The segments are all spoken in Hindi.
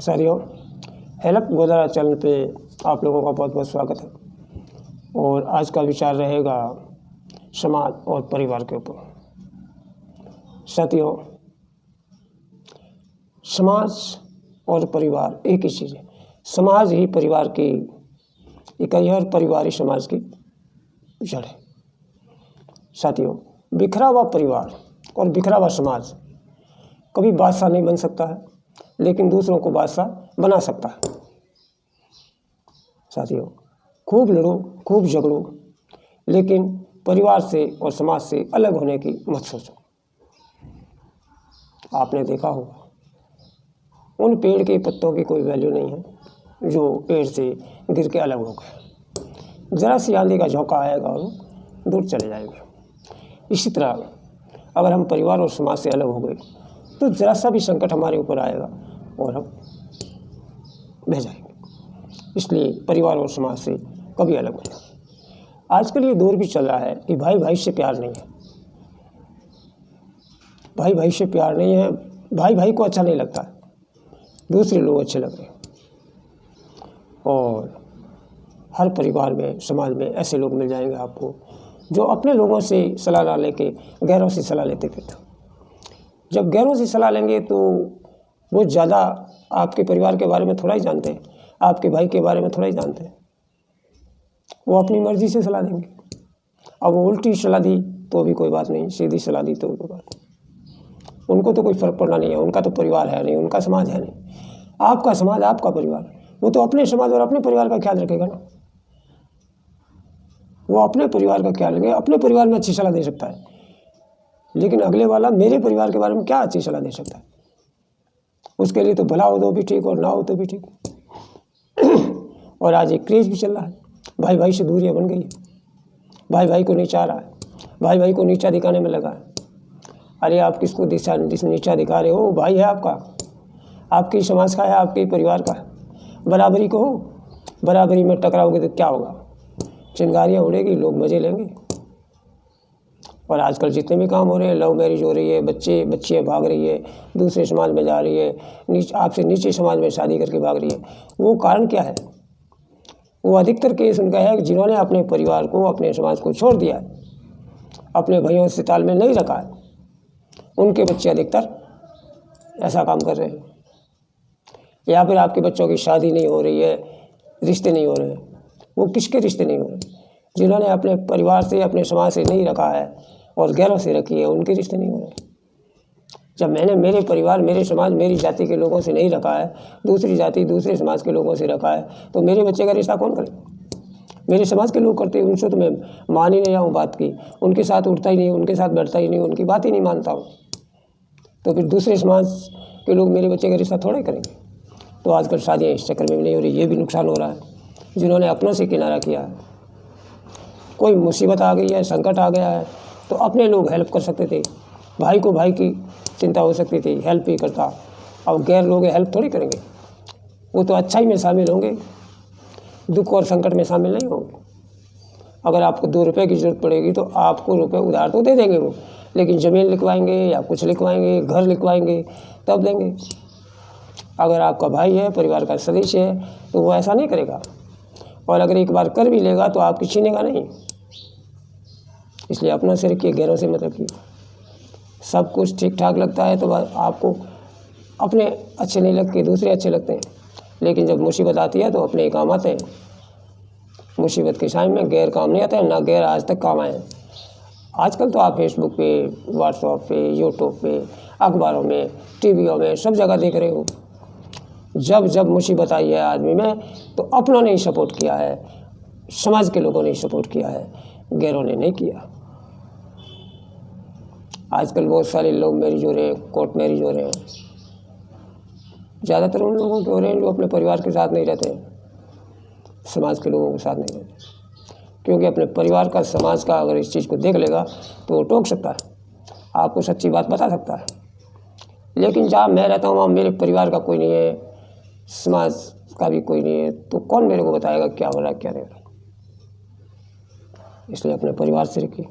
साथियों, हेल्प गोदारा चैनल पे आप लोगों का बहुत बहुत स्वागत है। और आज का विचार रहेगा समाज और परिवार के ऊपर। साथियों, समाज और परिवार एक ही चीज़ है। समाज ही परिवार की इकाई है और परिवार ही समाज की जड़ है। साथियों, बिखरा हुआ परिवार और बिखरा हुआ समाज कभी बादशाह नहीं बन सकता है, लेकिन दूसरों को बादशाह बना सकता है। साथियों, खूब लड़ो, खूब झगड़ो, लेकिन परिवार से और समाज से अलग होने की मत सोचो। आपने देखा होगा, उन पेड़ के पत्तों की कोई वैल्यू नहीं है जो पेड़ से गिर के अलग हो गए। ज़रा सी आंधी का झोंका आएगा और वो दूर चले जाएंगे। इसी तरह अगर हम परिवार और समाज से अलग हो गए तो ज़रा सा भी संकट हमारे ऊपर आएगा और हम बह जाएंगे। इसलिए परिवार और समाज से कभी अलग नहीं। आजकल ये दौर भी चल रहा है कि भाई भाई से प्यार नहीं है, भाई भाई से प्यार नहीं है, भाई भाई को अच्छा नहीं लगता है, दूसरे लोग अच्छे लग रहे हैं। और हर परिवार में, समाज में ऐसे लोग मिल जाएंगे आपको जो अपने लोगों से सलाह ना लेके गैरों से सलाह लेते फिरते। जब गैरों से सलाह लेंगे तो वो ज़्यादा आपके परिवार के बारे में थोड़ा ही जानते हैं, आपके भाई के बारे में थोड़ा ही जानते हैं। वो अपनी मर्ज़ी से सलाह देंगे। अब वो उल्टी सलाह दी तो भी कोई बात नहीं, सीधी सलाह दी तो भी कोई बात नहीं। उनको तो कोई फ़र्क पड़ना नहीं है, उनका तो परिवार है नहीं, उनका समाज है नहीं। आपका समाज, आपका परिवार, वो तो अपने समाज और अपने परिवार का ख्याल रखेगा ना। वो अपने परिवार का ख्याल रखेगा, अपने परिवार में अच्छी सलाह दे सकता है, लेकिन अगले वाला मेरे परिवार के बारे में क्या अच्छी सलाह दे सकता है? उसके लिए तो भला हो तो भी ठीक और ना हो तो भी ठीक। और आज एक क्रेज़ भी चल रहा है, भाई भाई से दूरियां बन गई है, भाई भाई को नीचा रहा है, भाई भाई को नीचा दिखाने में लगा है। अरे आप किसको नीचा दिखा रहे हो? भाई है आपका, आपकी समाज का है, आपके परिवार का है। बराबरी को हो, बराबरी में टकराओगे तो क्या होगा? चिंगारियाँ उड़ेगी, लोग मज़े लेंगे। और आजकल जितने भी काम हो रहे हैं, लव मैरिज हो रही है, बच्चियाँ भाग रही है, दूसरे समाज में जा रही है, आपसे नीचे समाज में शादी करके भाग रही है। वो कारण क्या है? वो अधिकतर केस उनका है कि जिन्होंने अपने परिवार को, अपने समाज को छोड़ दिया है, अपने भाइयों से तालमेल नहीं रखा है, उनके बच्चे अधिकतर ऐसा काम कर रहे हैं। या फिर आपके बच्चों की शादी नहीं हो रही है, रिश्ते नहीं हो रहे हैं। वो किसके रिश्ते नहीं हो रहे? जिन्होंने अपने परिवार से, अपने समाज से नहीं रखा है और गैरों से रखी है, उनके रिश्ते नहीं हो रहे। जब मैंने मेरे परिवार, मेरे समाज, मेरी जाति के लोगों से नहीं रखा है, दूसरी जाति, दूसरे समाज के लोगों से रखा है, तो मेरे बच्चे का रिश्ता कौन करे? मेरे समाज के लोग करते हैं, उनसे तो मैं मान ही नहीं आऊँ बात की, उनके साथ उठता ही नहीं, उनके साथ बैठता ही नहीं, उनकी बात ही नहीं मानता हूँ। तो फिर दूसरे समाज के लोग मेरे बच्चे का रिश्ता थोड़ा ही करेंगे। तो आजकल शादियाँ इस चक्कर में भी नहीं हो रही, ये भी नुकसान हो रहा है जिन्होंने अपनों से किनारा किया है। कोई मुसीबत आ गई है, संकट आ गया है, तो अपने लोग हेल्प कर सकते थे, भाई को भाई की चिंता हो सकती थी, हेल्प ही करता। अब गैर लोग हेल्प थोड़ी करेंगे, वो तो अच्छाई में शामिल होंगे, दुख और संकट में शामिल नहीं होंगे। अगर आपको 2 रुपये की ज़रूरत पड़ेगी तो आपको रुपये उधार तो दे देंगे वो, लेकिन ज़मीन लिखवाएंगे या कुछ लिखवाएंगे, घर लिखवाएंगे, तब देंगे। अगर आपका भाई है, परिवार का सदस्य है, तो वो ऐसा नहीं करेगा। और अगर एक बार कर भी लेगा तो आपकी छीनेगा नहीं। इसलिए अपना से रखिए, गैरों से मत रखिए। सब कुछ ठीक ठाक लगता है तो आपको अपने अच्छे नहीं लगते, दूसरे अच्छे लगते हैं, लेकिन जब मुसीबत आती है तो अपने ही काम आते हैं। मुसीबत के टाइम में गैर काम नहीं आते हैं, ना गैर आज तक काम आए हैं। आजकल तो आप फेसबुक पे, व्हाट्सएप पे, यूट्यूब पे, अखबारों में, टीवियों में सब जगह देख रहे हो। जब जब मुसीबत आई है आदमी में तो अपनों ने ही सपोर्ट किया है, समाज के लोगों ने ही सपोर्ट किया है, गैरों ने नहीं किया। आजकल बहुत सारे लव मैरिज हो रहे हैं, कोर्ट मैरिज हो रहे हैं। ज़्यादातर उन लोगों के हो रहे हैं जो अपने परिवार के साथ नहीं रहते हैं, समाज के लोगों के साथ नहीं रहते। क्योंकि अपने परिवार का, समाज का अगर इस चीज़ को देख लेगा तो वो टोक सकता है, आपको सच्ची बात बता सकता है। लेकिन जहाँ मैं रहता हूँ वहाँ मेरे परिवार का कोई नहीं है, समाज का भी कोई नहीं है, तो कौन मेरे को बताएगा क्या हो रहा है, क्या नहीं हो रहा। इसलिए अपने परिवार से रखिए।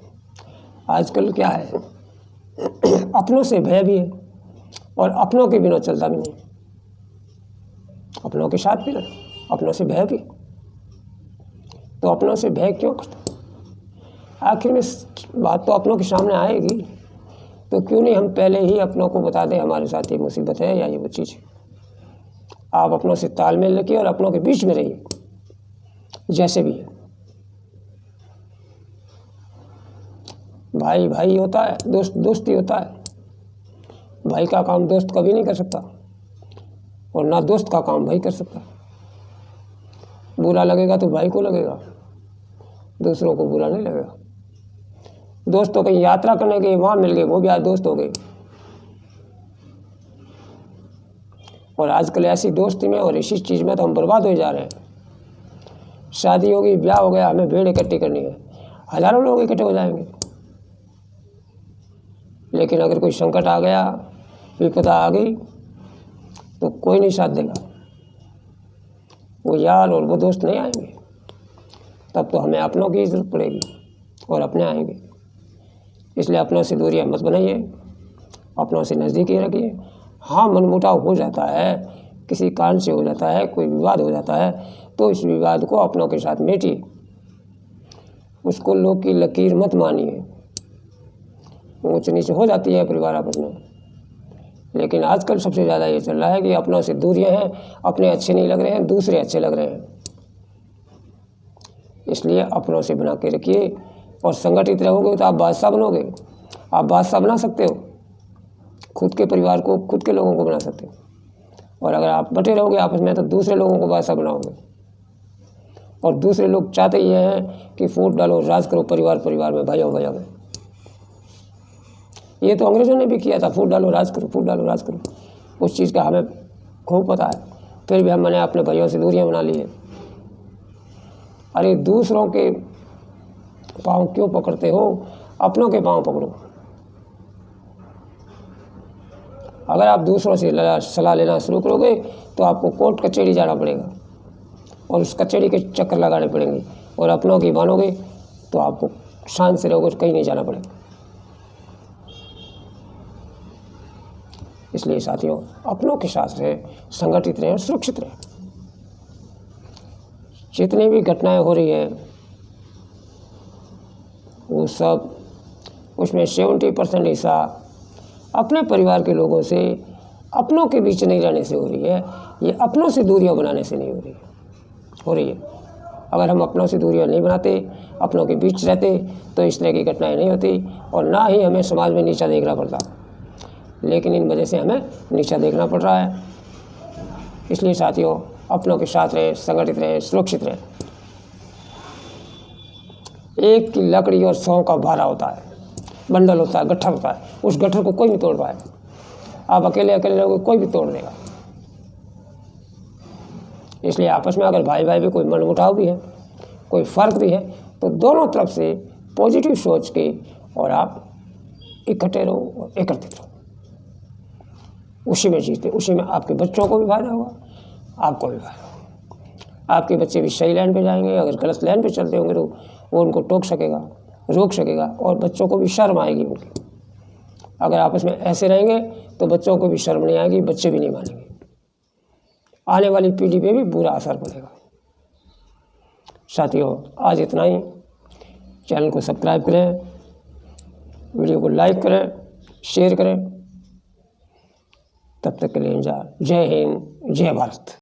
आजकल क्या है, अपनों से भय भी है और अपनों के बिना चलता भी नहीं। अपनों के साथ भी रहना, अपनों से भय भी। तो अपनों से भय क्यों करते? आखिर में बात तो अपनों के सामने आएगी, तो क्यों नहीं हम पहले ही अपनों को बता दें हमारे साथ ये मुसीबत है या ये वो चीज़ है। आप अपनों से तालमेल रखिए और अपनों के बीच में रहिए, जैसे भी है। भाई भाई होता है, दोस्त दोस्ती होता है। भाई का काम दोस्त कभी नहीं कर सकता, और ना दोस्त का काम भाई कर सकता। बुरा लगेगा तो भाई को लगेगा, दूसरों को बुरा नहीं लगेगा। दोस्त तो कहीं यात्रा करने गए, वहाँ मिल गए, वो भी आज दोस्त हो गए। और आजकल ऐसी दोस्ती में और इसी चीज़ में तो हम बर्बाद हो जा रहे हैं। शादी होगी, ब्याह हो गया, हमें भीड़ इकट्ठी करनी है, हज़ारों लोग इकट्ठे हो जाएंगे। लेकिन अगर कोई संकट आ गया, विपदा आ गई, तो कोई नहीं साथ देगा। वो यार और वो दोस्त नहीं आएंगे। तब तो हमें अपनों की ज़रूरत पड़ेगी और अपने आएंगे। इसलिए अपनों से दूरियां मत बनाइए, अपनों से नज़दीकी रखिए। हाँ, मनमुटाव हो जाता है, किसी कारण से हो जाता है, कोई विवाद हो जाता है, तो इस विवाद को अपनों के साथ मेटिए। उसको लोग की लकीर मत मानिए। ऊंच नीच हो जाती है परिवार आपस में, लेकिन आजकल सबसे ज़्यादा ये चल रहा है कि अपनों से दूरियां हैं, अपने अच्छे नहीं लग रहे हैं, दूसरे अच्छे लग रहे हैं। इसलिए अपनों से बना के रखिए, और संगठित रहोगे तो आप बादशाह बनोगे। आप बादशाह बना सकते हो, खुद के परिवार को, खुद के लोगों को बना सकते हो। और अगर आप बटे रहोगे आपस में, तो दूसरे लोगों को बादशाह बनाओगे। और दूसरे लोग चाहते ये हैं कि फूट डालो, राज करो परिवार परिवार में, भाइयों भाइयों में। ये तो अंग्रेज़ों ने भी किया था, फूट डालो राज करो, फूट डालो राज करो। उस चीज़ का हमें खूब पता है, फिर भी हमने अपने भाइयों से दूरियां बना ली है। अरे दूसरों के पाँव क्यों पकड़ते हो, अपनों के पाँव पकड़ो। अगर आप दूसरों से सलाह लेना शुरू करोगे तो आपको कोर्ट कचहरी जाना पड़ेगा, और उस कचहरी के चक्कर लगाने पड़ेंगे। और अपनों की मानोगे तो आपको शांत से रहोगे, कहीं नहीं जाना पड़ेगा। इसलिए साथियों, अपनों के साथ रहे, संगठित रहें और सुरक्षित रहें। जितनी भी घटनाएं हो रही है वो सब, उसमें 70% हिस्सा अपने परिवार के लोगों से, अपनों के बीच नहीं रहने से हो रही है। ये अपनों से दूरियां बनाने से नहीं हो रही है। अगर हम अपनों से दूरियां नहीं बनाते, अपनों के बीच रहते, तो इस तरह की घटनाएं नहीं होती, और ना ही हमें समाज में नीचा देखना पड़ता। लेकिन इन वजह से हमें नीचा देखना पड़ रहा है। इसलिए साथियों, अपनों के साथ रहें, संगठित रहें, सुरक्षित रहें। एक की लकड़ी और 100 का भारा होता है, बंडल होता है, गट्ठर होता है। उस गट्ठर को कोई नहीं तोड़ पाए। आप अकेले अकेले रहोगे, कोई भी तोड़ देगा। इसलिए आपस में अगर भाई भाई भी कोई मनमुटाव भी है, कोई फ़र्क भी है, तो दोनों तरफ से पॉजिटिव सोच के और आप इकट्ठे रहो और एकत्रित रहो। उसी में जीते, उसी में आपके बच्चों को भी फायदा होगा, आपको भी फायदा होगा। आपके बच्चे भी सही लाइन पे जाएंगे। अगर गलत लाइन पे चलते होंगे तो वो उनको टोक सकेगा, रोक सकेगा, और बच्चों को भी शर्म आएगी उनकी। अगर आपस में ऐसे रहेंगे तो बच्चों को भी शर्म नहीं आएगी, बच्चे भी नहीं मानेंगे। आने वाली पीढ़ी पे भी बुरा असर पड़ेगा। साथियों, आज इतना ही। चैनल को सब्सक्राइब करें, वीडियो को लाइक करें, शेयर करें। तब तक के लिए जय हिंद, जय भारत।